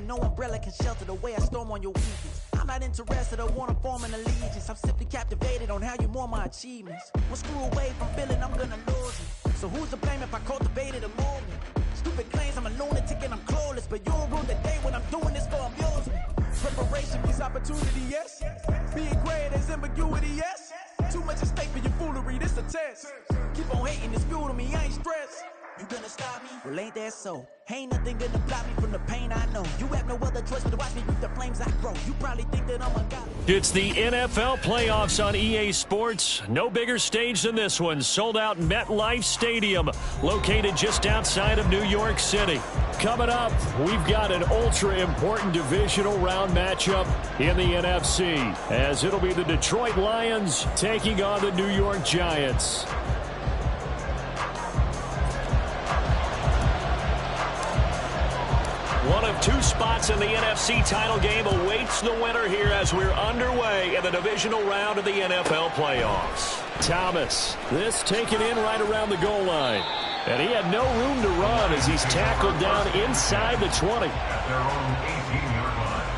no umbrella can shelter the way I storm on your weekends. I'm not interested or wanna form an allegiance. I'm simply captivated on how you more my achievements. One screw away from feeling I'm gonna lose you. So who's to blame if I cultivated a movement? Stupid claims I'm a lunatic and I'm clueless, but you'll ruin the day when I'm doing this for amusement. Preparation means opportunity, yes. Being great is ambiguity, yes. Too much at stake for your foolery, this a test. Keep on hating, it's fuel to me, I ain't stressed. You gonna stop me? Well, ain't that so? Ain't nothing gonna block me from the pain I know. You have no other choice but to watch me reap the flames I grow. You probably think that I'm a god. It's the NFL playoffs on EA Sports. No bigger stage than this one. Sold out MetLife Stadium, located just outside of New York City. Coming up, we've got an ultra-important divisional round matchup in the NFC, as it'll be the Detroit Lions taking on the New York Giants. One of two spots in the NFC title game awaits the winner here as we're underway in the divisional round of the NFL playoffs. Thomas, this taken in right around the goal line. And he had no room to run as he's tackled down inside the 20. At their own 18-yard line.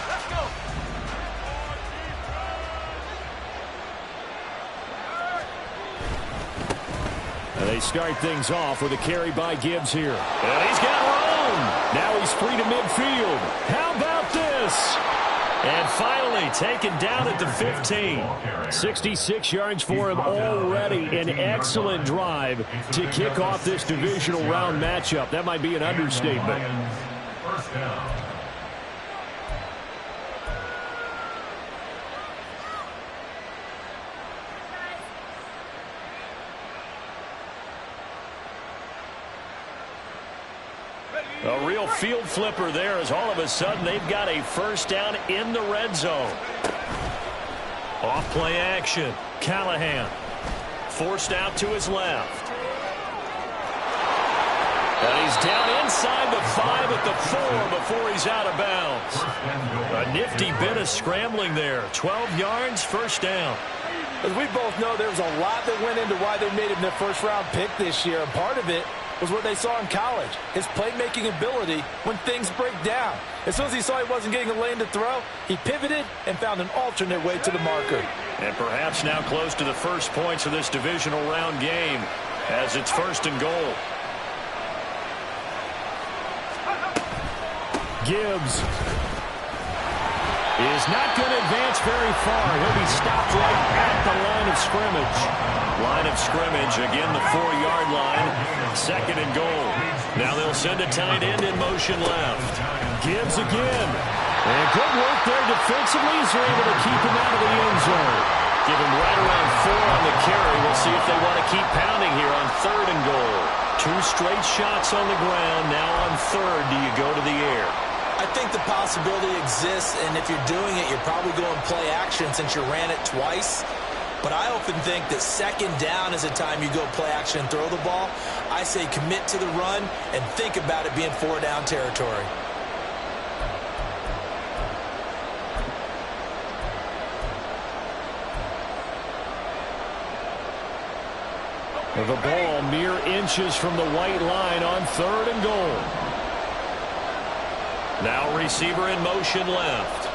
Let's go. And they start things off with a carry by Gibbs here. And he's got room. Now he's free to midfield. How about this? And finally taken down at the 15. 66 yards for him already. An excellent drive to kick off this divisional round matchup. That might be an understatement. First down. A real field flipper there as all of a sudden they've got a first down in the red zone. Off play action. Callahan forced out to his left. And he's down inside the 5 at the 4 before he's out of bounds. A nifty bit of scrambling there. 12 yards, first down. As we both know, there was a lot that went into why they made him their first-round pick this year. And part of it was what they saw in college, his playmaking ability when things break down. As soon as he saw he wasn't getting a lane to throw, he pivoted and found an alternate way to the marker. And perhaps now close to the first points of this divisional round game as it's first and goal. Gibbs is not going to advance very far. He'll be stopped right at the line of scrimmage. Line of scrimmage, again the 4-yard line. Second and goal. Now they'll send a tight end in motion left. Gibbs again. And good work there defensively as they're able to keep him out of the end zone. Give him right around 4 on the carry. We'll see if they want to keep pounding here on third and goal. 2 straight shots on the ground. Now on third, do you go to the air? I think the possibility exists, and if you're doing it, you're probably going play action since you ran it twice. But I often think that second down is a time you go play action and throw the ball. I say commit to the run and think about it being 4-down territory. The ball mere inches from the white line on third and goal. Now receiver in motion left.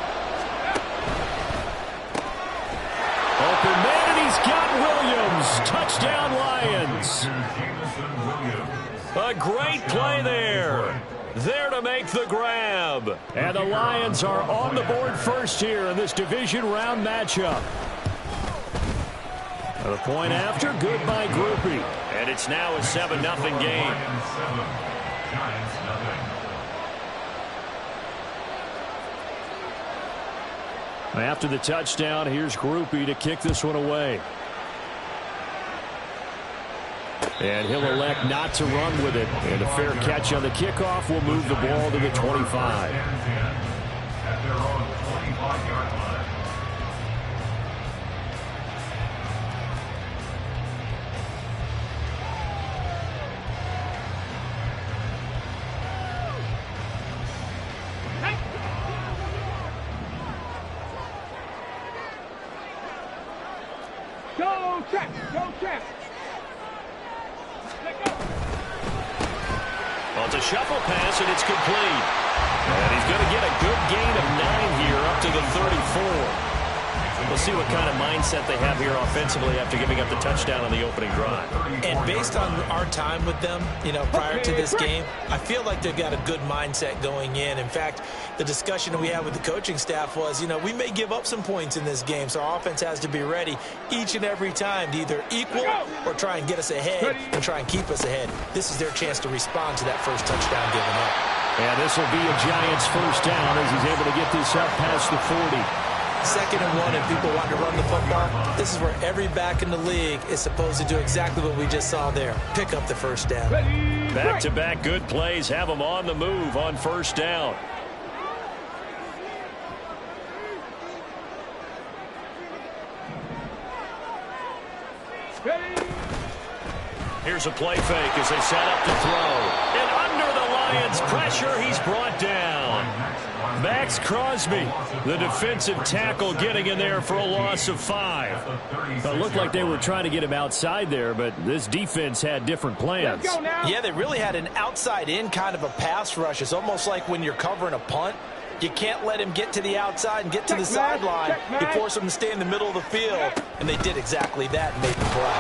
Open man, and he's got Williams. Touchdown Lions. A great play there. There to make the grab. And the Lions are on the board first here in this division round matchup. The point after, good by Groupie. And it's now a 7-0 game. After the touchdown, here's Groupie to kick this one away. And he'll elect not to run with it. And a fair catch on the kickoff will move the ball to the 25. At their own 25-yard line. Go Go check. Go check. Well, it's a shuffle pass, and it's complete. And he's going to get a good gain of 9 here up to the 34. We'll see what kind of mindset they have here offensively after giving up the touchdown on the opening drive. And based on our time with them, prior to this game, I feel like they've got a good mindset going in. In fact, the discussion we had with the coaching staff was, we may give up some points in this game, so our offense has to be ready each and every time to either equal or try and get us ahead and try and keep us ahead. This is their chance to respond to that first touchdown given up. And this will be a Giants first down as he's able to get this up past the 40. 2nd and 1, and people want to run the football. This is where every back in the league is supposed to do exactly what we just saw there. Pick up the first down. Back-to-back good plays have them on the move on first down. Here's a play fake as they set up to throw. And under the Lions' pressure, he's brought down. Max Crosby, the defensive tackle, getting in there for a loss of 5. It looked like they were trying to get him outside there, but this defense had different plans. Yeah, they really had an outside-in kind of a pass rush. It's almost like when you're covering a punt. You can't let him get to the outside and get to the sideline. You force him to stay in the middle of the field, and they did exactly that and made the play.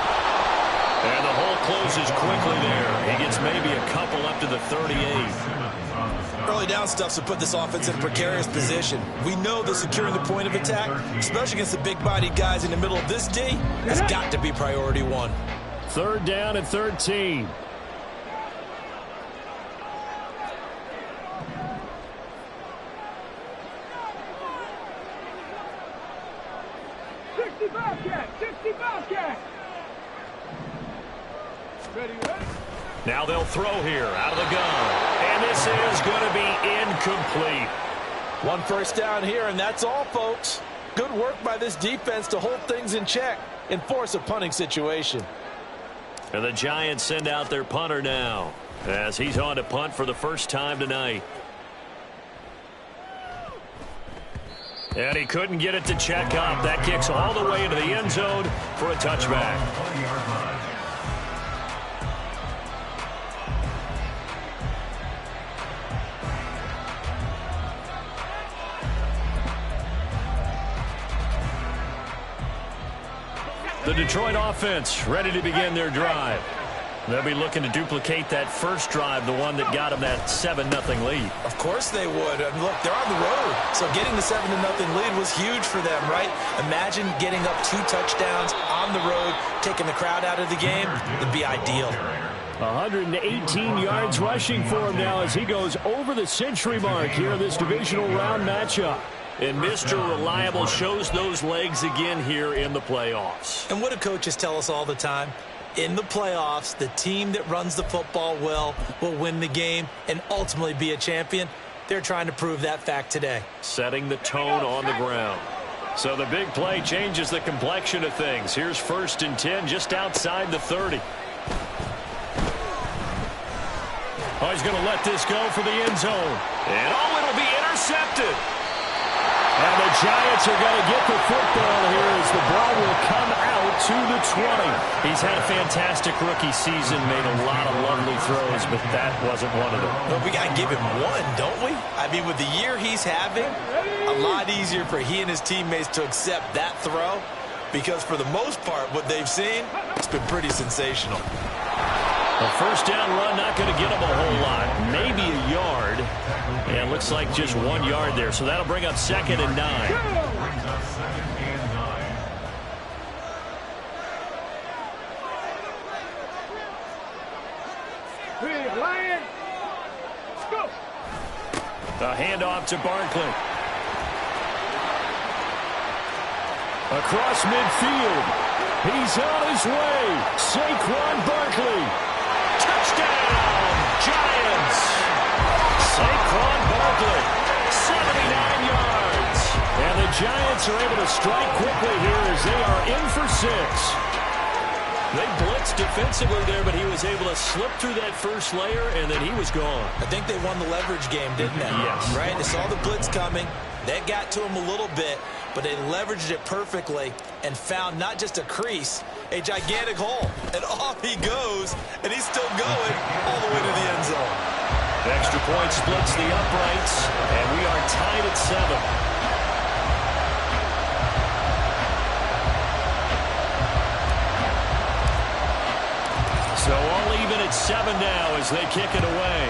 And the hole closes quickly there. He gets maybe a couple up to the 38. Early down stuff to put this offense in a precarious position. We know that securing the point of attack, especially against the big-bodied guys in the middle of this D, has got to be priority 1. 3rd down and 13. Now they'll throw here out of the gun. And this is going to be incomplete. 1 first down here, and that's all, folks. Good work by this defense to hold things in check and force a punting situation. And the Giants send out their punter now as he's on to punt for the first time tonight. And he couldn't get it to check up. That kicks all the way into the end zone for a touchback. The Detroit offense ready to begin their drive. They'll be looking to duplicate that first drive, the one that got them that 7-0 lead. Of course they would. And look, they're on the road. So getting the 7-0 lead was huge for them, right? Imagine getting up 2 touchdowns on the road, taking the crowd out of the game. It'd be ideal. 118 yards rushing for him now as he goes over the century mark here in this divisional round matchup. And Mr. Reliable shows those legs again here in the playoffs. And what do coaches tell us all the time? In the playoffs, the team that runs the football well will win the game and ultimately be a champion. They're trying to prove that fact today. Setting the tone on the ground. So the big play changes the complexion of things. Here's 1st and 10 just outside the 30. Oh, he's going to let this go for the end zone. And it'll be intercepted. And the Giants are going to get the football here as the ball will come out to the 20. He's had a fantastic rookie season, made a lot of lovely throws, but that wasn't one of them. Well, we got to give him one, don't we? I mean, with the year he's having, a lot easier for he and his teammates to accept that throw because for the most part, what they've seen, it's been pretty sensational. A first down run, not going to get him a whole lot. Maybe a yard. And looks like just 1 yard there. So that'll bring up 2nd and 9. Lions, go. The handoff to Barkley. Across midfield. He's on his way. Saquon Barkley. Touchdown, Giants. Saquon Barkley, 79 yards. And the Giants are able to strike quickly here as they are in for 6. They blitzed defensively there, but he was able to slip through that first layer, and then he was gone. I think they won the leverage game, didn't they? Yes. Right? They saw the blitz coming. That got to him a little bit, but they leveraged it perfectly and found not just a crease, a gigantic hole. And off he goes, and he's still going all the way to the end zone. Extra point splits the uprights, and we are tied at 7. So all even at 7 now as they kick it away.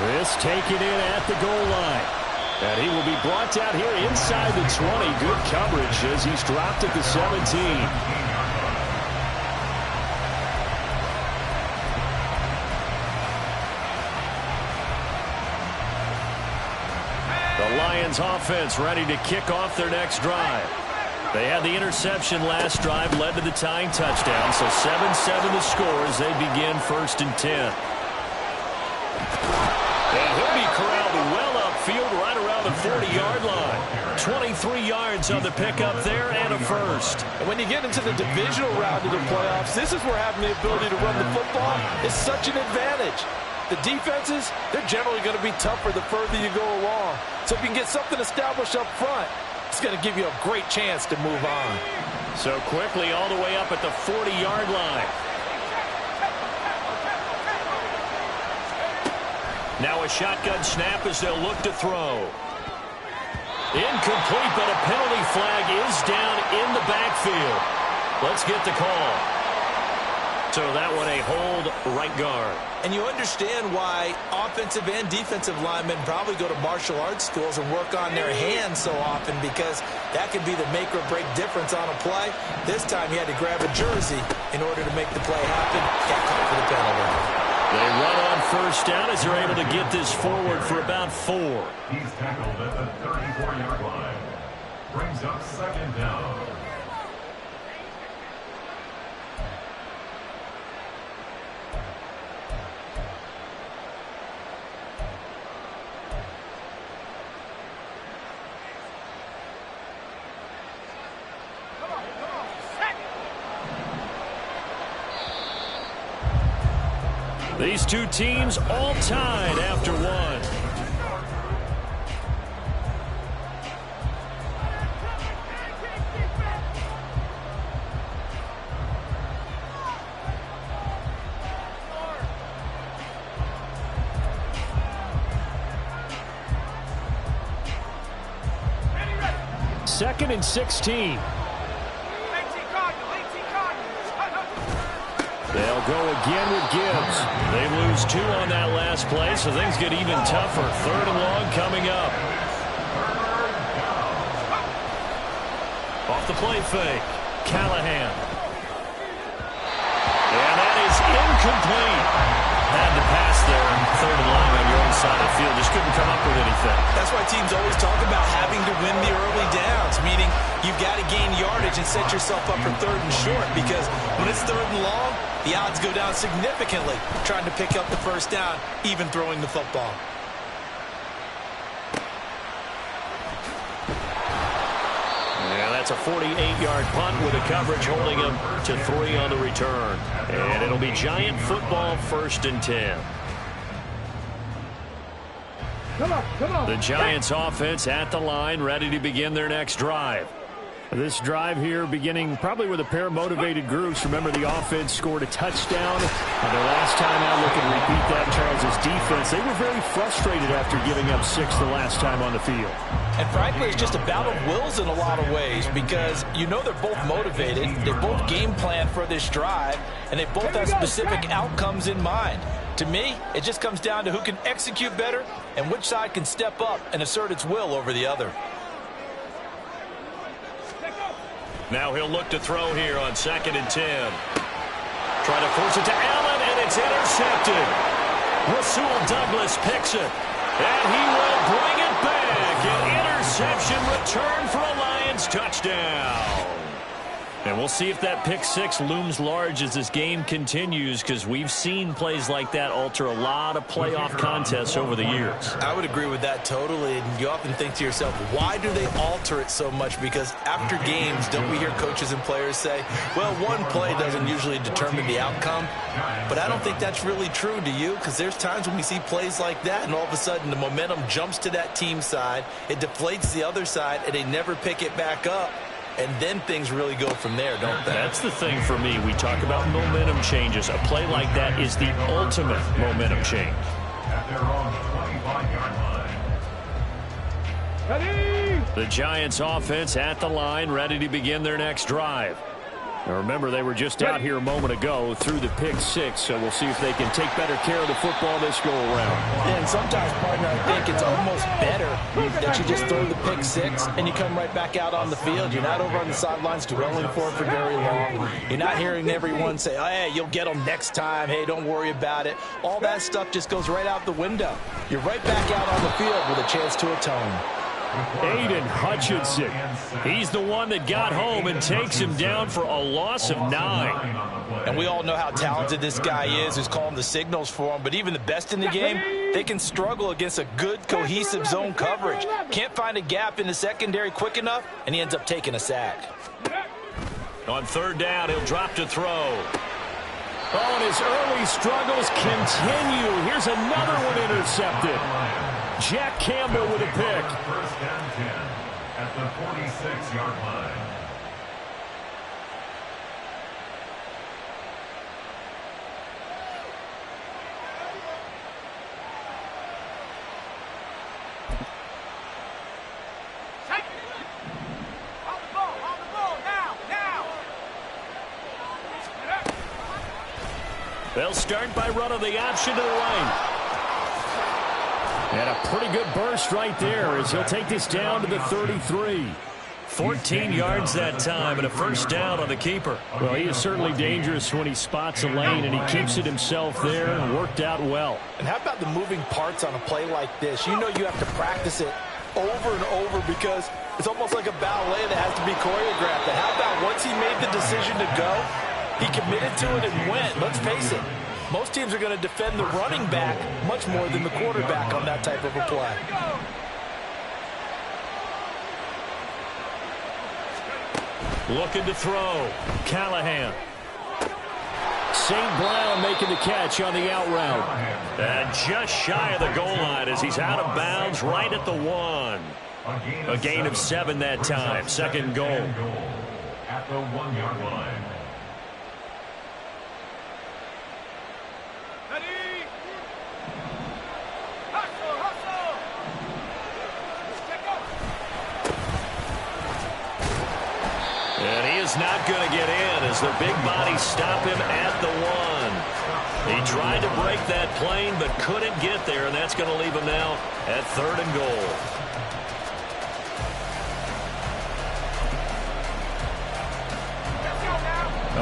This taken in at the goal line. And he will be brought down here inside the 20. Good coverage as he's dropped at the 17. The Lions offense ready to kick off their next drive. They had the interception last drive, led to the tying touchdown, so 7-7 the score as they begin 1st and 10. And he'll be corralled well upfield right around the 40-yard line. 23 yards on the pickup there and a first. And when you get into the divisional round of the playoffs, this is where having the ability to run the football is such an advantage. The defenses, they're generally going to be tougher the further you go along. So if you can get something established up front, it's going to give you a great chance to move on. So quickly all the way up at the 40-yard line. Now a shotgun snap as they'll look to throw. Incomplete, but a penalty flag is down in the backfield. Let's get the call. So that one a hold right guard. And you understand why offensive and defensive linemen probably go to martial arts schools and work on their hands so often, because that can be the make or break difference on a play. This time he had to grab a jersey in order to make the play happen. Got caught for the penalty. They run on 1st down as they're able to get this forward for about 4. He's tackled at the 34-yard line. Brings up 2nd down. These two teams all tied after one. Second and 16. They'll go again with Gibbs. They lose 2 on that last play, so things get even tougher. 3rd and long coming up. Off the play fake. Callahan. And that is incomplete. Had to pass there. 3rd and long on your own side of the field. Just couldn't come up with anything. That's why teams always talk about having to win the early downs, meaning you've got to gain yardage and set yourself up for 3rd and short, because when it's 3rd and long, the odds go down significantly trying to pick up the 1st down, even throwing the football. Yeah, that's a 48-yard punt with a coverage holding him to 3 on the return. And it'll be Giant football 1st and 10. Come on. The Giants offense at the line, ready to begin their next drive. This drive here beginning probably with a pair of motivated groups. Remember, the offense scored a touchdown. And their last time out, looking to repeat that, Charles' defense. They were very frustrated after giving up 6 the last time on the field. And frankly, it's just a battle of wills in a lot of ways, because you know they're both motivated. They both game plan for this drive, and they both have specific outcomes in mind. To me, it just comes down to who can execute better and which side can step up and assert its will over the other. Now he'll look to throw here on 2nd and 10. Trying to force it to Allen, and it's intercepted. Rasul Douglas picks it, and he will bring it back. An interception return for a Lions touchdown. And we'll see if that pick six looms large as this game continues, because we've seen plays like that alter a lot of playoff contests over the years. I would agree with that totally. And you often think to yourself, why do they alter it so much? Because after games, don't we hear coaches and players say, well, one play doesn't usually determine the outcome. But I don't think that's really true, do you? Because there's times when we see plays like that, and all of a sudden the momentum jumps to that team side, it deflates the other side, and they never pick it back up. And then things really go from there, don't they? That's the thing for me. We talk about momentum changes. A play like that is the ultimate momentum change. At their own 25-yard line. Ready? The Giants offense at the line, ready to begin their next drive. Now remember, they were just out here a moment ago through the pick six, so we'll see if they can take better care of the football this go around. Yeah, and sometimes, partner, I think it's almost better that you just throw the pick six and you come right back out on the field. You're not over on the sidelines dwelling for it for very long. You're not hearing everyone say, oh, hey, you'll get them next time. Hey, don't worry about it. All that stuff just goes right out the window. You're right back out on the field with a chance to atone. Aiden Hutchinson. He's the one that got home and takes him down for a loss of 9. And we all know how talented this guy is, who's calling the signals for him. But even the best in the game, they can struggle against a good, cohesive zone coverage. Can't find a gap in the secondary quick enough, and he ends up taking a sack. On third down, he'll drop to throw. Oh, and his early struggles continue. Here's another one intercepted. Jack Campbell with a pick. First down 10 at the 46-yard line. They'll start by running the option to the right. And a pretty good burst right there as he'll take this down to the 33. 14 yards that time and a first down on the keeper. Well, he is certainly dangerous when he spots a lane, and he keeps it himself there and worked out well. And how about the moving parts on a play like this? You know you have to practice it over and over because it's almost like a ballet that has to be choreographed. And how about once he made the decision to go, he committed to it and went. Let's face it. Most teams are going to defend the running back much more than the quarterback on that type of a play. Looking to throw. Callahan. St. Brown making the catch on the out route. And just shy of the goal line as he's out of bounds right at the 1. A gain of 7 that time. Second goal. At the 1-yard line. Not going to get in as the big bodies stop him at the 1. He tried to break that plane but couldn't get there, and that's going to leave him now at 3rd and goal.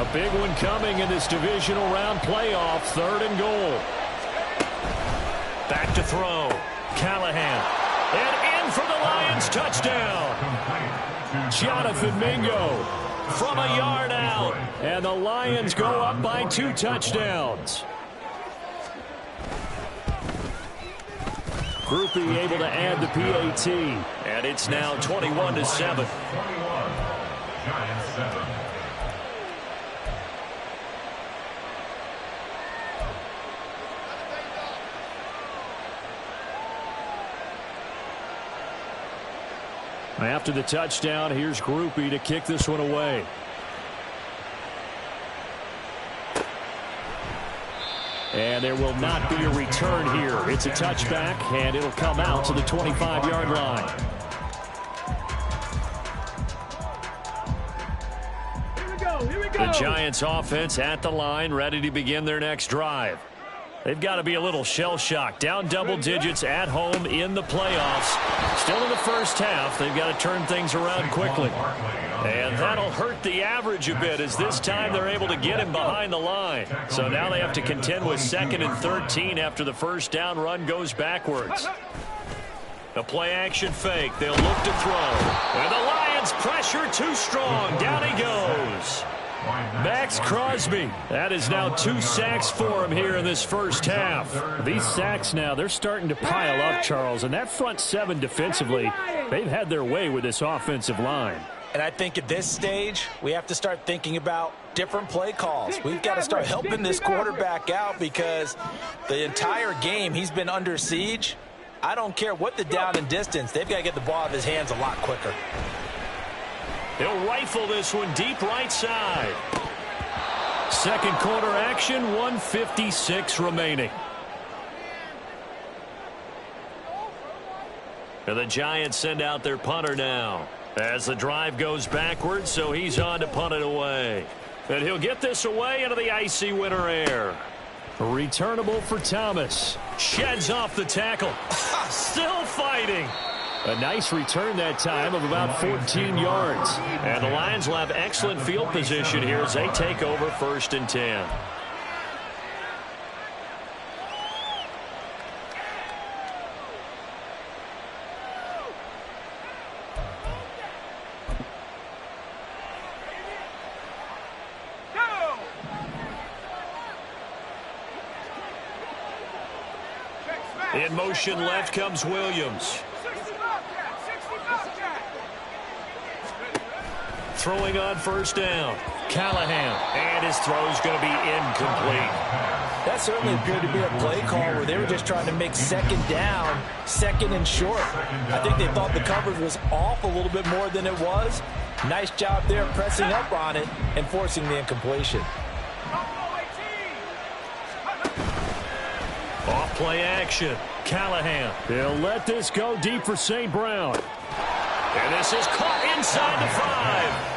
A big one coming in this divisional round playoff. 3rd and goal. Back to throw. Callahan. And in for the Lions. Touchdown. Jonathan Mingo. From a yard out, and the Lions go up by 2 touchdowns. Groupie able to add the PAT, and it's now 21-7. Giants 7. After the touchdown, here's Groupie to kick this one away. And there will not be a return here. It's a touchback, and it'll come out to the 25-yard line. Here we go. The Giants offense at the line, ready to begin their next drive. They've got to be a little shell-shocked. Down double digits at home in the playoffs. Still in the first half. They've got to turn things around quickly. And that'll hurt the average a bit as this time they're able to get him behind the line. So now they have to contend with 2nd and 13 after the first down run goes backwards. The play-action fake. They'll look to throw. And the Lions Giants pressure too strong. Down he goes. Max Crosby. That is now 2 sacks for him here in this first half. These sacks now, they're starting to pile up, Charles. And that front seven defensively, they've had their way with this offensive line. And I think at this stage, we have to start thinking about different play calls. We've got to start helping this quarterback out because the entire game he's been under siege. I don't care what the down and distance. They've got to get the ball out of his hands a lot quicker. He'll rifle this one deep right side. Second quarter action, 1:56 remaining. And the Giants send out their punter now. As the drive goes backwards, so he's on to punt it away. And he'll get this away into the icy winter air. Returnable for Thomas. Sheds off the tackle. Still fighting. A nice return that time of about 14 yards. And the Lions will have excellent field position here as they take over 1st and 10. In motion left comes Williams. Throwing on 1st down. Callahan. And his throw's going to be incomplete. That certainly appeared to be a play call where they were just trying to make 2nd down, 2nd and short. I think they thought the coverage was off a little bit more than it was. Nice job there pressing up on it and forcing the incompletion. Off play action. Callahan. They'll let this go deep for St. Brown. And this is caught inside the 5.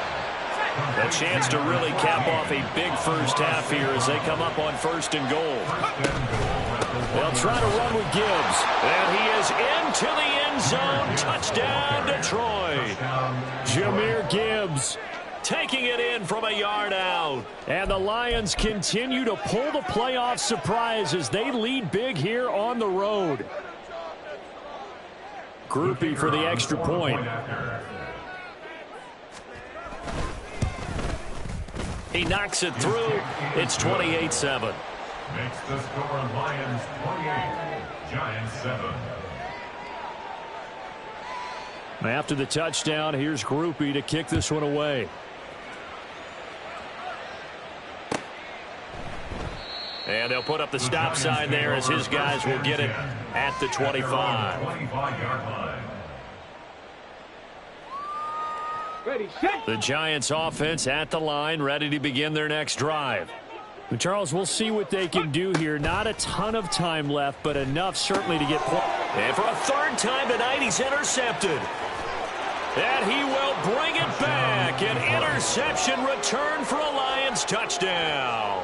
A chance to really cap off a big first half here as they come up on 1st and goal. They'll try to run with Gibbs. And he is into the end zone. Touchdown, Detroit. Jahmyr Gibbs taking it in from a yard out. And the Lions continue to pull the playoff surprise as they lead big here on the road. Groupie for the extra point. He knocks it through. It's 28-7. Makes the score Lions 28, Giants 7. After the touchdown, here's Groupie to kick this one away. And they'll put up the stop sign there as his guys will get it at the 25. 25-yard line. The Giants offense at the line, ready to begin their next drive. Charles, we'll see what they can do here. Not a ton of time left, but enough certainly to get points. And for a 3rd time tonight, he's intercepted. And he will bring it back. An interception return for a Lions touchdown.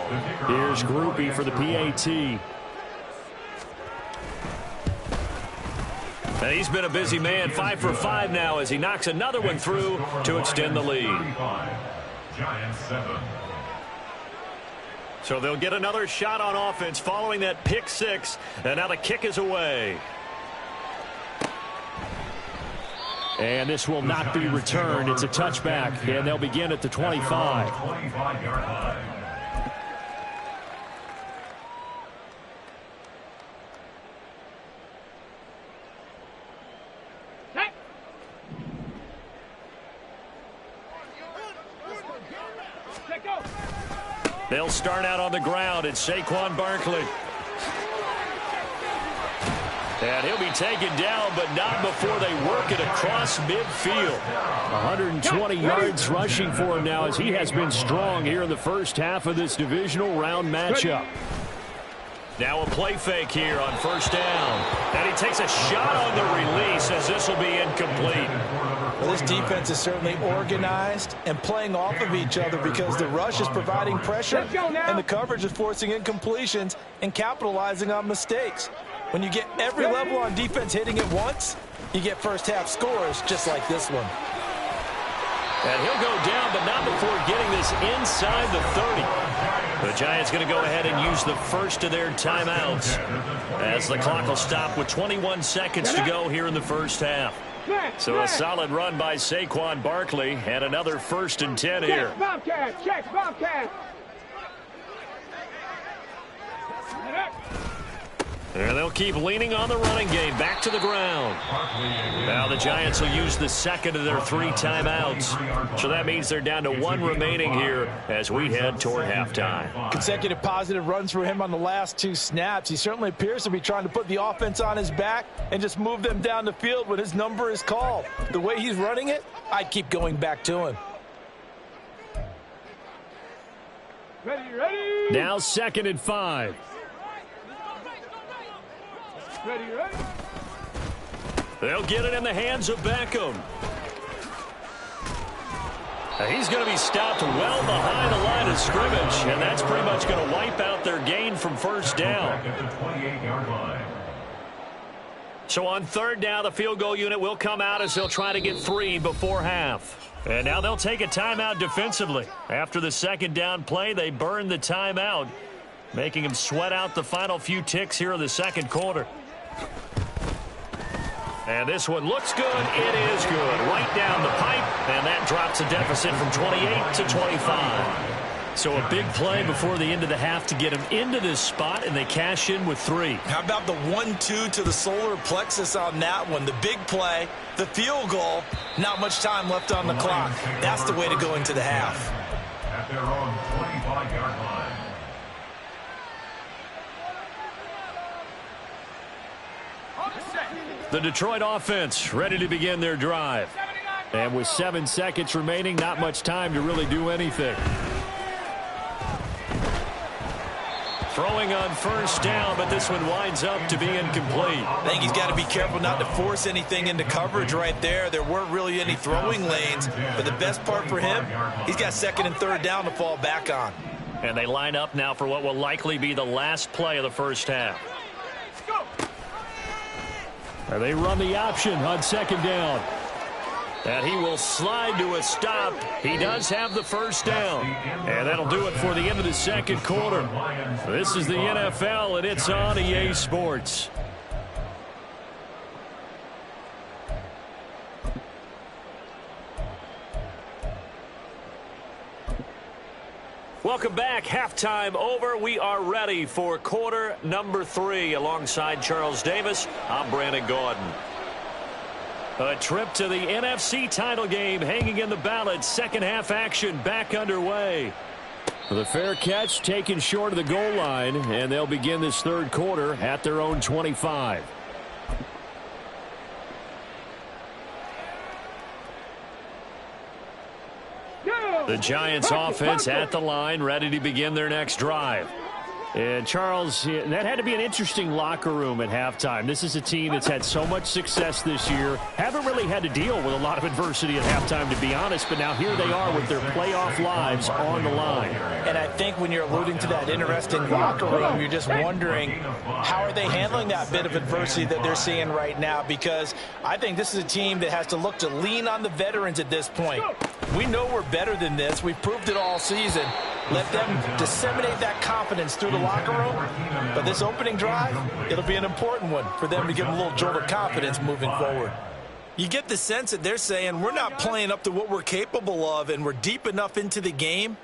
Here's Groupie for the PAT. And he's been a busy man, 5 for 5 now as he knocks another one through to extend the lead. Giants 7. So they'll get another shot on offense following that pick 6. And now the kick is away. And this will not be returned. It's a touchback, and they'll begin at the 25. 25-yard line. They'll start out on the ground. It's Saquon Barkley. And he'll be taken down, but not before they work it across midfield. 120 yards rushing for him now as he has been strong here in the first half of this divisional round matchup. Now a play fake here on 1st down. And he takes a shot on the release as this will be incomplete. Well, this defense is certainly organized and playing off of each other because the rush is providing pressure and the coverage is forcing incompletions and capitalizing on mistakes. When you get every level on defense hitting it once, you get first half scores just like this one. And he'll go down, but not before getting this inside the 30. The Giants going to go ahead and use the first of their timeouts as the clock will stop with 21 seconds to go here in the first half. So a solid run by Saquon Barkley and another 1st and 10 here. Check, Bobcat. And they'll keep leaning on the running game. Back to the ground. Now the Giants will use the second of their 3 timeouts. So that means they're down to 1 remaining here as we head toward halftime. Consecutive positive runs for him on the last 2 snaps. He certainly appears to be trying to put the offense on his back and just move them down the field when his number is called. The way he's running it, I'd keep going back to him. Ready. Now 2nd and 5. Ready. They'll get it in the hands of Beckham. He's going to be stopped well behind the line of scrimmage, and that's pretty much going to wipe out their gain from 1st down. So on 3rd down, the field goal unit will come out as they'll try to get 3 before half. And now they'll take a timeout defensively. After the 2nd down play, they burn the timeout, making them sweat out the final few ticks here in the 2nd quarter. And this one looks good. It is good. Right down the pipe, and that drops a deficit from 28 to 25. So a big play before the end of the half to get them into this spot, and they cash in with 3. How about the 1-2 to the solar plexus on that one? The big play, the field goal, not much time left on the clock. That's the way to go into the half. At their own 25-yard line. The Detroit offense ready to begin their drive. And with 7 seconds remaining, not much time to really do anything. Throwing on 1st down, but this one winds up to be incomplete. I think he's got to be careful not to force anything into coverage right there. There weren't really any throwing lanes, but the best part for him, he's got 2nd and 3rd down to fall back on. And they line up now for what will likely be the last play of the 1st half. And they run the option on 2nd down. And he will slide to a stop. He does have the 1st down. And that'll do it for the end of the 2nd quarter. This is the NFL, and it's on EA Sports. Welcome back. Halftime over. We are ready for quarter number 3. Alongside Charles Davis, I'm Brandon Gaudin. A trip to the NFC title game hanging in the balance. 2nd half action back underway. The fair catch taken short of the goal line, and they'll begin this 3rd quarter at their own 25. The Giants offense at the line, ready to begin their next drive. And Charles, that had to be an interesting locker room at halftime. This is a team that's had so much success this year. Haven't really had to deal with a lot of adversity at halftime, to be honest. But now here they are with their playoff lives on the line. And I think when you're alluding to that interesting locker room, you're just wondering how are they handling that bit of adversity that they're seeing right now, because I think this is a team that has to look to lean on the veterans at this point. We know we're better than this. We've proved it all season. Let them disseminate that confidence through the locker room. But this opening drive, it'll be an important one for them to give them a little jolt of confidence moving forward. You get the sense that they're saying we're not playing up to what we're capable of, and we're deep enough into the game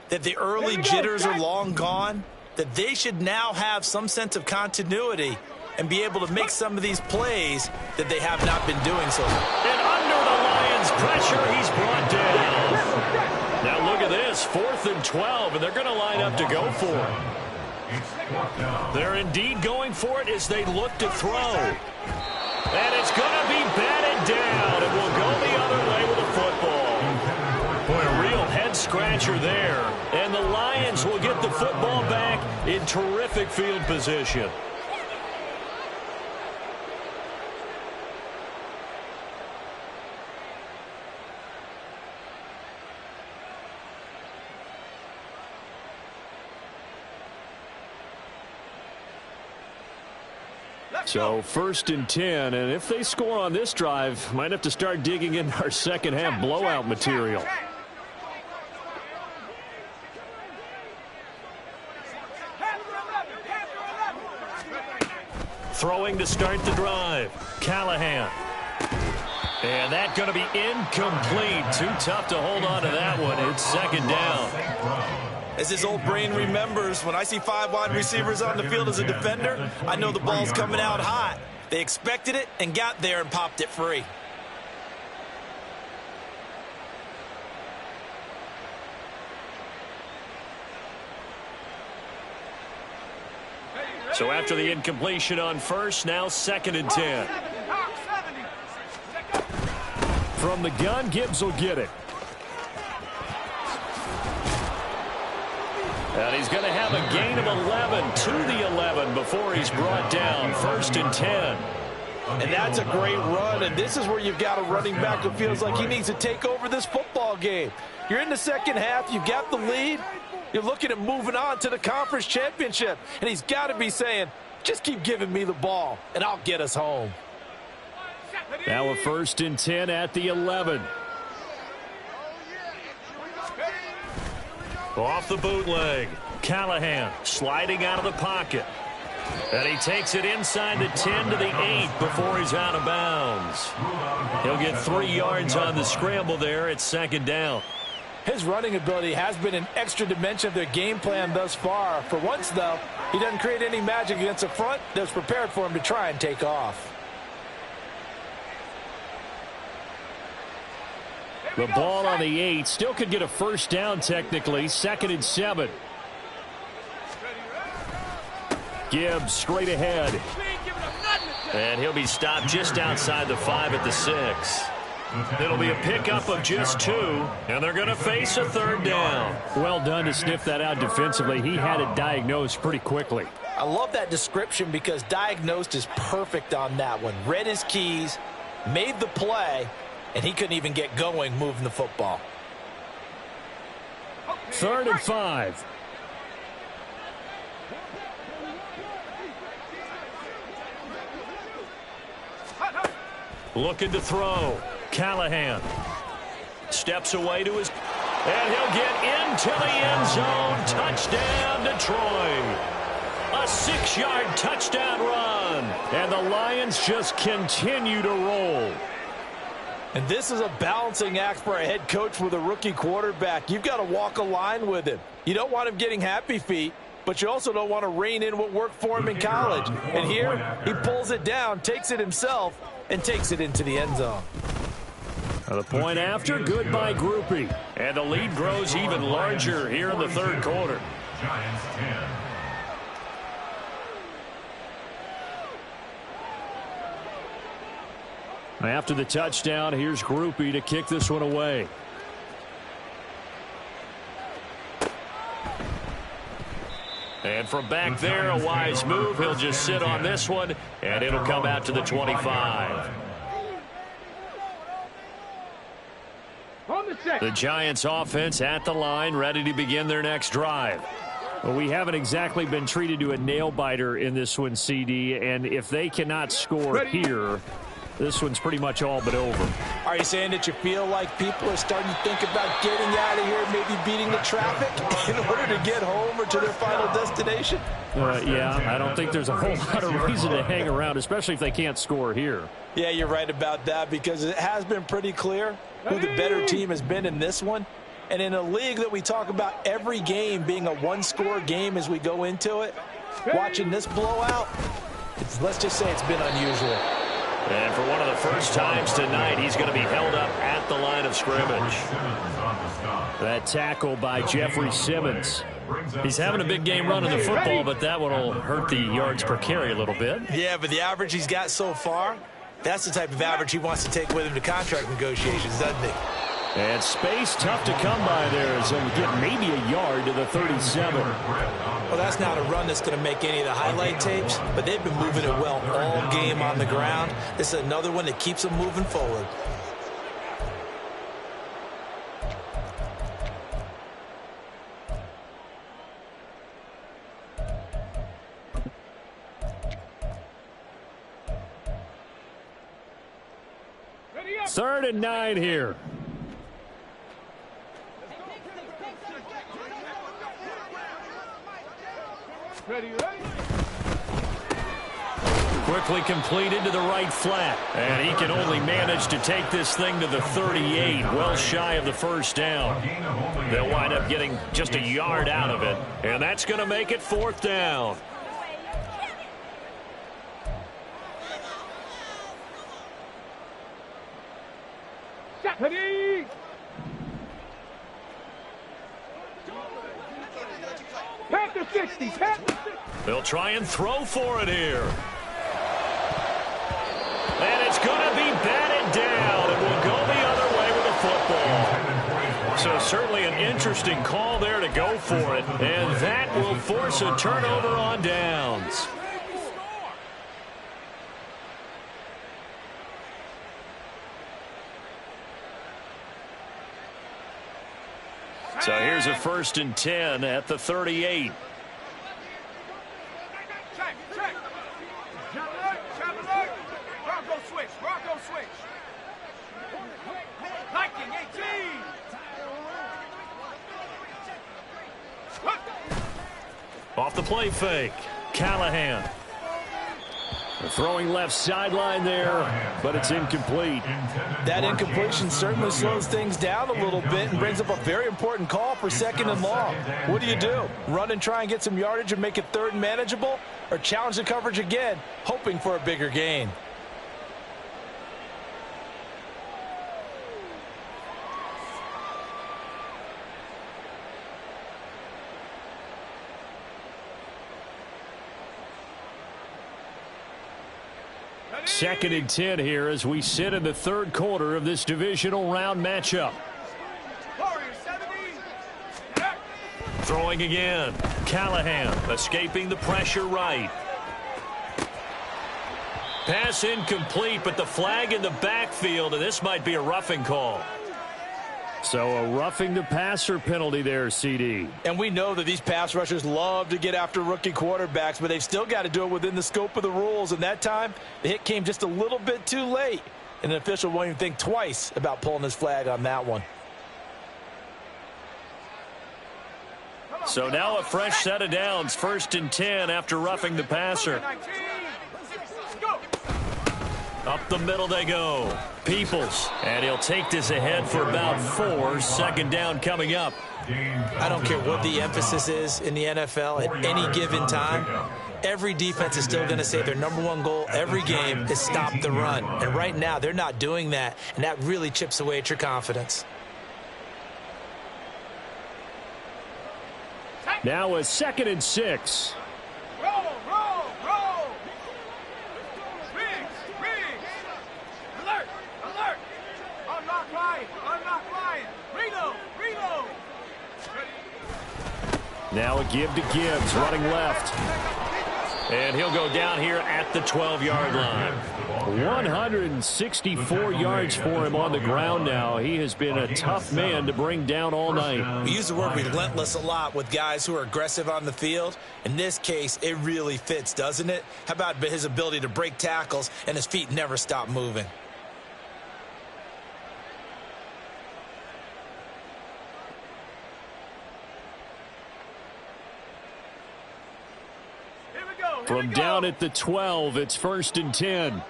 that the early jitters are long gone, that they should now have some sense of continuity and be able to make some of these plays that they have not been doing so far. And under the Lions' pressure, he's brought down. Now look at this, 4th and 12, and they're going to line up to go for it. They're indeed going for it as they look to throw. And it's going to be batted down, and will go the other way with the football. Boy, a real head-scratcher there. And the Lions will get the football back in terrific field position. So 1st and 10, and if they score on this drive, might have to start digging in our 2nd half blowout material. Throwing to start the drive. Callahan. And that's going to be incomplete. Too tough to hold on to that one. It's second down. As his old brain remembers, when I see 5 wide receivers on the field as a defender, I know the ball's coming out hot. They expected it and got there and popped it free. So after the incompletion on first, now 2nd and 10. From the gun, Gibbs will get it. And he's going to have a gain of 11 to the 11 before he's brought down. 1st and 10. And that's a great run, and this is where you've got a running back who feels like he needs to take over this football game. You're in the second half, you've got the lead, you're looking at moving on to the conference championship, and he's got to be saying, just keep giving me the ball, and I'll get us home. Now a 1st and 10 at the 11. Off the bootleg. Callahan sliding out of the pocket. And he takes it inside the 10 to the 8 before he's out of bounds. He'll get 3 yards on the scramble there at 2nd down. His running ability has been an extra dimension of their game plan thus far. For once, though, he doesn't create any magic against the front that's prepared for him to try and take off. The ball on the 8. Still could get a 1st down technically. 2nd and 7. Gibbs straight ahead. And he'll be stopped just outside the 5 at the 6. It'll be a pickup of just 2, and they're going to face a 3rd down. Well done to sniff that out defensively. He had it diagnosed pretty quickly. I love that description because diagnosed is perfect on that one. Read his keys, made the play, and he couldn't even get going moving the football. 3rd and 5. Looking to throw. Callahan steps away to his, and he'll get into the end zone. Touchdown, Detroit. A 6-yard touchdown run. And the Lions just continue to roll. And this is a balancing act for a head coach with a rookie quarterback. You've got to walk a line with him. You don't want him getting happy feet, but you also don't want to rein in what worked for him in college. And here, he pulls it down, takes it himself, and takes it into the end zone. The point after, good by Groupie. And the lead grows even larger here in the 3rd quarter. Giants 10. After the touchdown, here's Groupie to kick this one away. And from back there, a wise move. He'll just sit on this one, and it'll come out to the 25. The Giants offense at the line, ready to begin their next drive. Well, we haven't exactly been treated to a nail-biter in this one, CD, and if they cannot score here, this one's pretty much all but over. Are you saying that you feel like people are starting to think about getting out of here, maybe beating the traffic in order to get home or to their final destination? Yeah, I don't think there's a whole lot of reason to hang around, especially if they can't score here. Yeah, you're right about that because it has been pretty clear who the better team has been in this one. And in a league that we talk about every game being a one-score game as we go into it, watching this blowout, let's just say it's been unusual. And for one of the first times tonight, he's going to be held up at the line of scrimmage. That tackle by Jeffrey Simmons. He's having a big game running the football, but that one will hurt the yards per carry a little bit. Yeah, but the average he's got so far, that's the type of average he wants to take with him to contract negotiations, doesn't he? And space tough to come by there, so we get maybe a yard to the 37. Well, that's not a run that's going to make any of the highlight tapes, but they've been moving it well all game on the ground. This is another one that keeps them moving forward. Third and 9 here. Quickly completed to the right flat. And he can only manage to take this thing to the 38, well shy of the first down. They'll wind up getting just a yard out of it. And that's going to make it 4th down. Ready? Panther 60, Panther 60. They'll try and throw for it here. And it's going to be batted down. It will go the other way with the football. So certainly an interesting call there to go for it. And that will force a turnover on downs. So here's a 1st and 10 at the 38. Check. Jump alert. Bronco switch. Lightning 18. Off the play fake. Callahan. Throwing left sideline there, but it's incomplete. That incompletion certainly slows things down a little bit and brings up a very important call for 2nd and long. What do? Run and try and get some yardage and make it 3rd and manageable, or challenge the coverage again, hoping for a bigger gain? Second and 10 here as we sit in the 3rd quarter of this divisional round matchup. Throwing again. Callahan escaping the pressure right. Pass incomplete, but the flag in the backfield, and this might be a roughing call. So a roughing the passer penalty there, CD. And we know that these pass rushers love to get after rookie quarterbacks, but they've still got to do it within the scope of the rules. And that time, the hit came just a little bit too late. And an official won't even think twice about pulling his flag on that one. So now a fresh set of downs, 1st and 10 after roughing the passer. Up the middle they go. Peoples. And he'll take this ahead for about 4. 2nd down coming up. I don't care what the emphasis is in the NFL at any given time. Every defense is still going to say their #1 goal every game is stop the run. And right now they're not doing that, and that really chips away at your confidence. Now a 2nd and 6. Roll. Riggs. Alert. Unlock line. Reload. Now a give to Gibbs, running left. And he'll go down here at the 12-yard line. 164 yards for him on the ground now. He has been a tough man to bring down all night. We use the word relentless a lot with guys who are aggressive on the field. In this case, it really fits, doesn't it? How about his ability to break tackles and his feet never stop moving? From down at the 12, it's 1st and 10.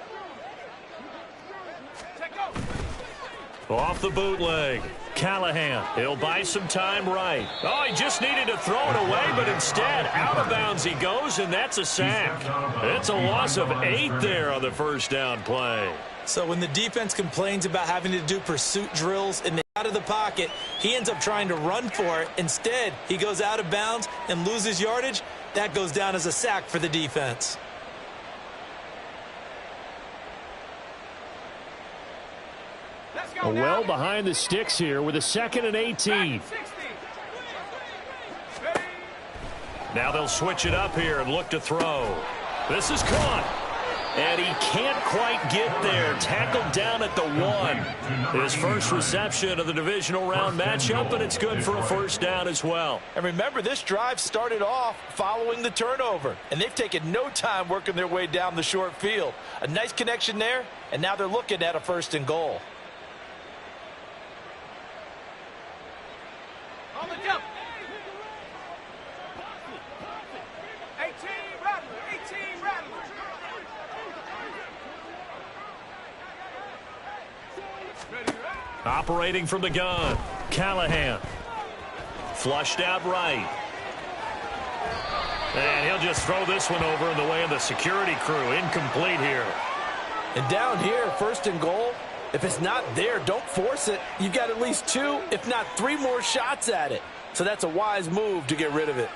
Off the bootleg. Callahan. He'll buy some time right. Oh, he just needed to throw it away, but instead, out of bounds he goes, and that's a sack. It's a loss of 8 there on the 1st down play. So when the defense complains about having to do pursuit drills in the out of the pocket, he ends up trying to run for it. Instead, he goes out of bounds and loses yardage. That goes down as a sack for the defense. Well behind the sticks here with a 2nd and 18. Now they'll switch it up here and look to throw. This is caught. And he can't quite get there. Tackled down at the 1. His first reception of the divisional round matchup, and it's good for a 1st down as well. And remember, this drive started off following the turnover, and they've taken no time working their way down the short field. A nice connection there, and now they're looking at a 1st and goal. On the jump. 18 Rattler. Operating from the gun, Callahan. Flushed out right. And he'll just throw this one over in the way of the security crew. Incomplete here. And down here, 1st and goal, if it's not there, don't force it. You've got at least 2, if not 3 more shots at it. So that's a wise move to get rid of it.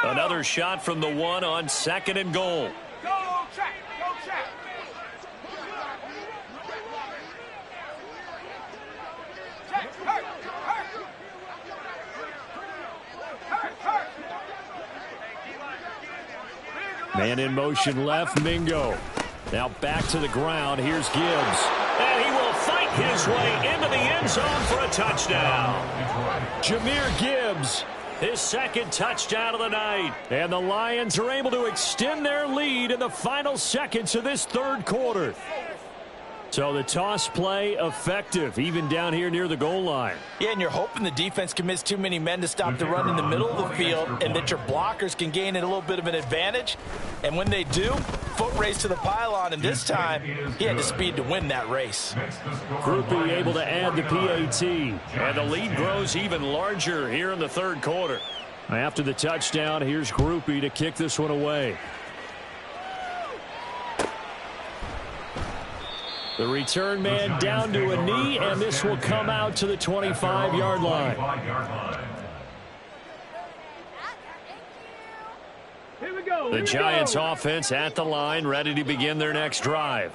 Another shot from the 1 on 2nd and goal. Go track. Go track. Check. Hurt. Man in motion left, Mingo. Now back to the ground. Here's Gibbs. And he will fight his way into the end zone for a touchdown. Jahmyr Gibbs. His 2nd touchdown of the night. And the Lions are able to extend their lead in the final seconds of this 3rd quarter. So the toss play effective, even down here near the goal line. Yeah, and you're hoping the defense commits too many men to stop the run in the middle of the field and that your blockers can gain a little bit of an advantage. And when they do, foot race to the pylon, and this time he had the speed to win that race. Groupie able to add the PAT. And the lead grows even larger here in the 3rd quarter. After the touchdown, here's Groupie to kick this one away. The return man down to a knee, and this will come out to the 25-yard line. Here we go. The Giants offense at the line, ready to begin their next drive.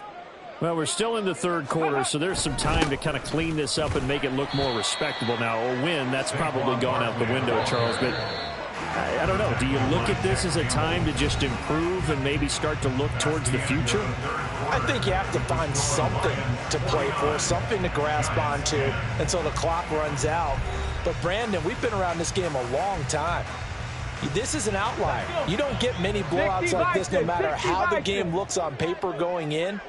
Well, we're still in the 3rd quarter, so there's some time to kind of clean this up and make it look more respectable. Now, a win, that's probably gone out the window, Charles, but I don't know. Do you look at this as a time to just improve and maybe start to look towards the future? I think you have to find something to play for, something to grasp onto until the clock runs out. But, Brandon, we've been around this game a long time. This is an outlier. You don't get many blowouts like this no matter how the game looks on paper going in.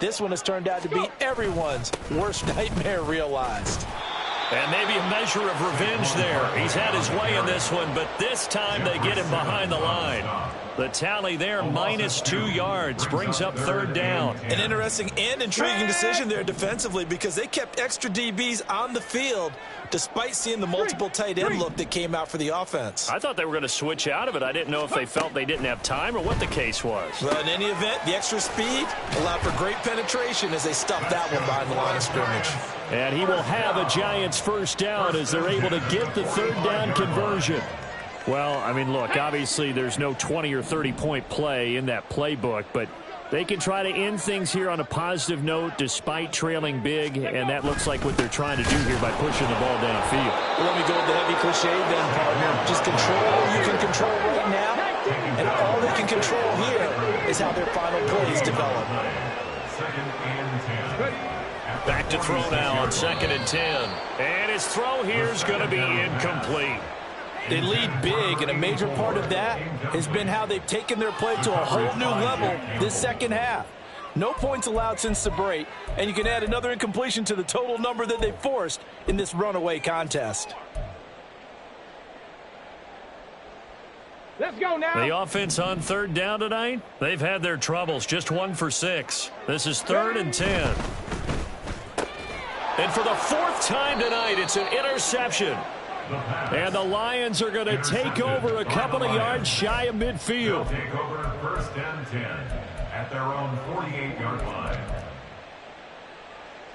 This one has turned out to be everyone's worst nightmare realized. And maybe a measure of revenge there. He's had his way in this one, but this time they get him behind the line. The tally there, -2 yards, brings up 3rd down. An interesting and intriguing decision there defensively because they kept extra DBs on the field despite seeing the multiple tight end look that came out for the offense. I thought they were going to switch out of it. I didn't know if they felt they didn't have time or what the case was. Well, in any event, the extra speed allowed for great penetration as they stuffed that one behind the line of scrimmage. And he will have a Giants 1st down as they're able to get the 3rd down conversion. Well, I mean, look, obviously there's no 20 or 30-point play in that playbook, but they can try to end things here on a positive note despite trailing big, and that looks like what they're trying to do here by pushing the ball downfield. Well, let me go with the heavy cliche then, partner. Just control what you can control right now, and all they can control here is how their final plays develop. Back to throw now on 2nd and 10. And his throw here is going to be incomplete. They lead big, and a major part of that has been how they've taken their play to a whole new level this 2nd half. No points allowed since the break, and you can add another incompletion to the total number that they forced in this runaway contest. Let's go now. The offense on 3rd down tonight, they've had their troubles. Just 1 for 6. This is 3rd and 10. And for the 4th time tonight, it's an interception. And the Lions are going to take over a couple of yards shy of midfield. They'll take over 1st and 10 at their own 48-yard line.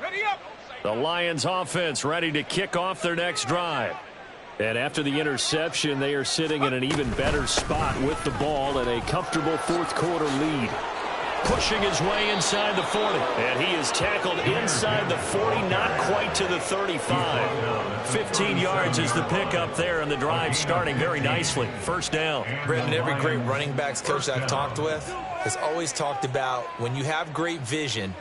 Ready up. The Lions offense ready to kick off their next drive. And after the interception, they are sitting in an even better spot with the ball and a comfortable 4th quarter lead. Pushing his way inside the 40. And he is tackled inside the 40, not quite to the 35. 15 yards is the pickup there, and the drive starting very nicely. 1st down. Brandon, every great running backs coach I've talked with has always talked about when you have great vision,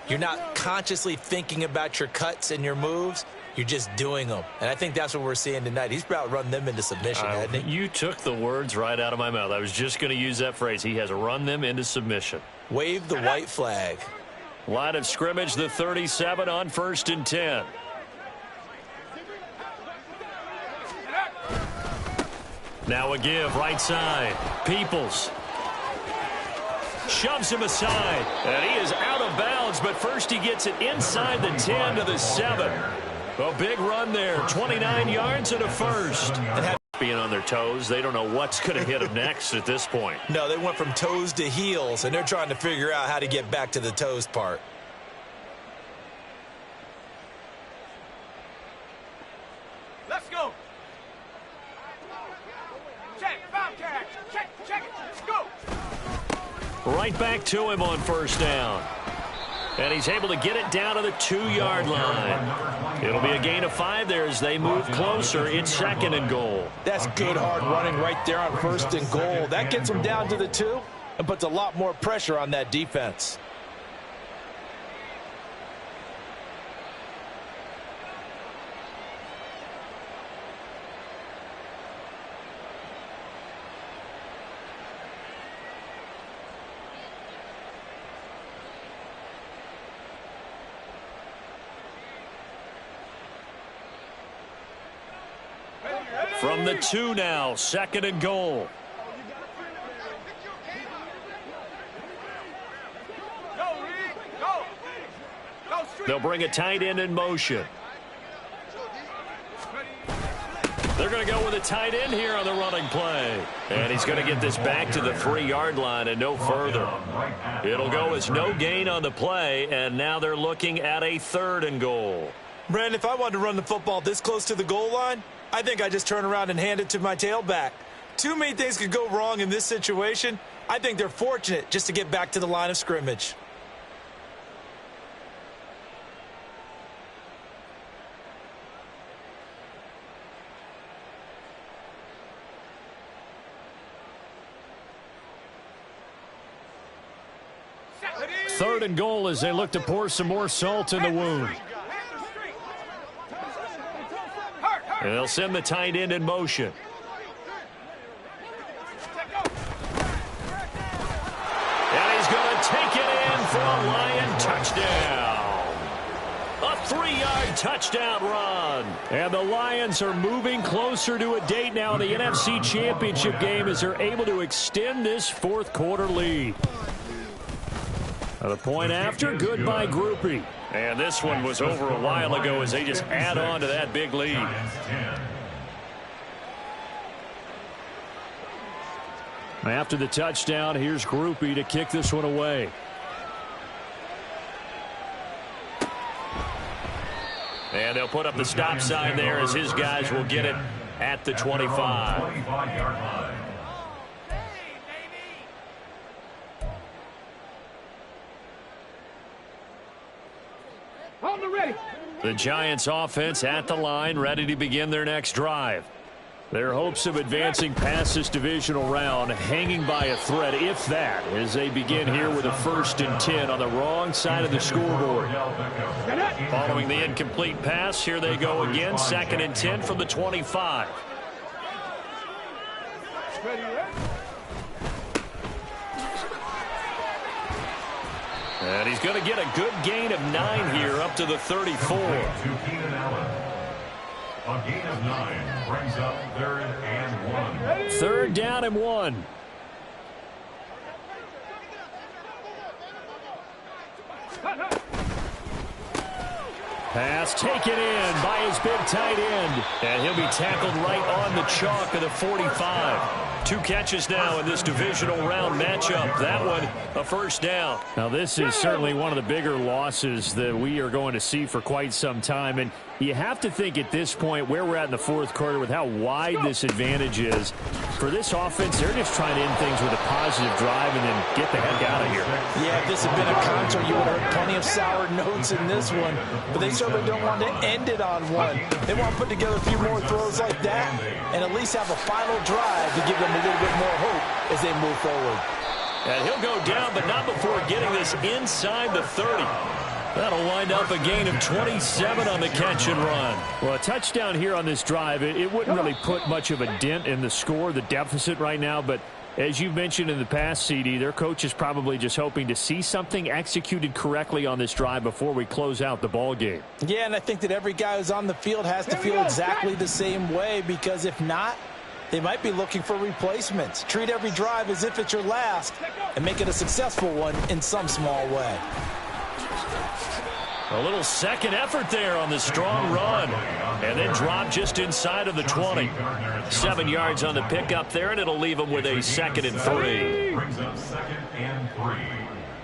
you're not consciously thinking about your cuts and your moves. You're just doing them. And I think that's what we're seeing tonight. He's about run them into submission, hasn't he? You took the words right out of my mouth. I was just going to use that phrase. He has run them into submission. Wave the white flag. Line of scrimmage, the 37 on 1st and 10. Now a give, right side. Peoples shoves him aside, and he is out of bounds, but first he gets it inside the 10 to the 7. A big run there, 29 yards and a first. And being on their toes, they don't know what's going to hit them next at this point. No, they went from toes to heels, and they're trying to figure out how to get back to the toes part. Let's go. Check, foul catch. Check it. Let's go. Right back to him on first down. And he's able to get it down to the 2-yard line. It'll be a gain of 5 there as they move closer. It's 2nd and goal. That's good hard running right there on 1st and goal. That gets them down to the 2 and puts a lot more pressure on that defense. From the 2 now, 2nd and goal. They'll bring a tight end in motion. They're going to go with a tight end here on the running play. And he's going to get this back to the 3-yard line and no further. It'll go as no gain on the play, and now they're looking at a 3rd and goal. Brandon, if I wanted to run the football this close to the goal line, I think I just turn around and hand it to my tailback. Too many things could go wrong in this situation. I think they're fortunate just to get back to the line of scrimmage. Third and goal as they look to pour some more salt in the wound. And they'll send the tight end in motion. And he's going to take it in for a Lion touchdown. A 3-yard touchdown run. And the Lions are moving closer to a date now in the NFC Championship game as they're able to extend this 4th quarter lead. The point after, good by Groupie. And this one was over a while ago as they just add on to that big lead. After the touchdown, here's Groupie to kick this one away. And they'll put up the stop sign there as his guys will get it at the 25. The Giants offense at the line, ready to begin their next drive. Their hopes of advancing past this divisional round hanging by a thread, if that, as they begin here with a 1st and 10 on the wrong side of the scoreboard. Following the incomplete pass, here they go again, 2nd and 10 from the 25. And he's going to get a good gain of 9 here up to the 34. A gain of 9 brings up 3rd and 1. 3rd down and 1. Pass taken in by his big tight end. And he'll be tackled right on the chalk of the 45. 2 catches now in this divisional round matchup. That one, a 1st down. Now, this is certainly one of the bigger losses that we are going to see for quite some time. And you have to think at this point where we're at in the 4th quarter with how wide this advantage is. For this offense, they're just trying to end things with a positive drive and then get the heck out of here. Yeah, if this had been a concert, you would have heard plenty of sour notes in this one. But they certainly don't want to end it on one. They want to put together a few more throws like that and at least have a final drive to give them a little bit more hope as they move forward. And he'll go down, but not before getting this inside the 30. That'll wind up a gain of 27 on the catch and run. Well, a touchdown here on this drive, it wouldn't really put much of a dent in the score, the deficit right now. But as you've mentioned in the past, CD, their coach is probably just hoping to see something executed correctly on this drive before we close out the ball game. Yeah, and I think that every guy who's on the field has to feel exactly the same way, because if not, They might be looking for replacements. Treat every drive as if it's your last and make it a successful one in some small way. A little second effort there on the strong run. And then drop just inside of the 20. 7 yards on the pickup there, and it'll leave them with a 2nd and 3. Brings up 2nd and 3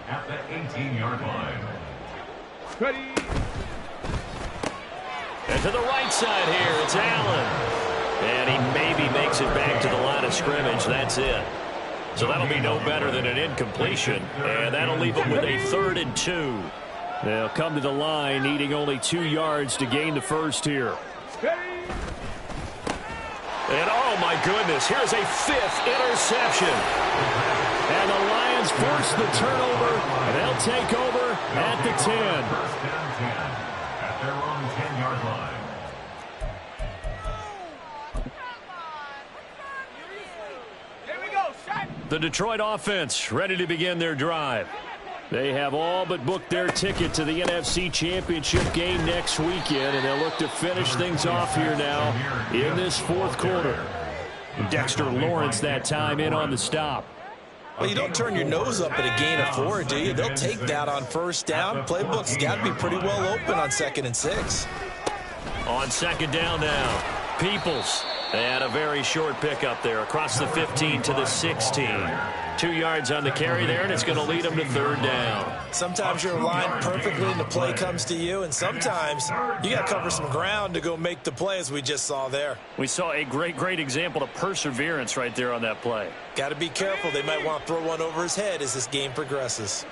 at the 18-yard line. Ready. And to the right side here, it's Allen. And he maybe makes it back to the line of scrimmage. That's it. So that'll be no better than an incompletion. And that'll leave them with a 3rd and 2. They'll come to the line needing only 2 yards to gain the first here. And oh my goodness, here's a 5th interception. And the Lions force the turnover. They'll take over at the 10. 1st and 10 at their own 10-yard line. Here we go, shot. The Detroit offense ready to begin their drive. They have all but booked their ticket to the NFC Championship game next weekend, and they'll look to finish things off here now in this 4th quarter. Dexter Lawrence that time in on the stop. Well, you don't turn your nose up at a gain of 4, do you? They'll take that on 1st down. Playbook's got to be pretty well open on 2nd and 6. On 2nd down now, Peoples. They had a very short pickup there across the 15 to the 16. 2 yards on the carry there, and it's going to lead them to 3rd down. Sometimes you're aligned perfectly and the play comes to you, and sometimes you got to cover some ground to go make the play, as we just saw there. We saw a great example of perseverance right there on that play. Got to be careful. They might want to throw one over his head as this game progresses.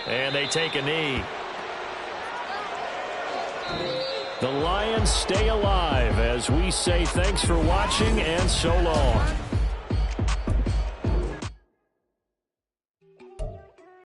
And they take a knee. The Lions stay alive as we say thanks for watching and so long.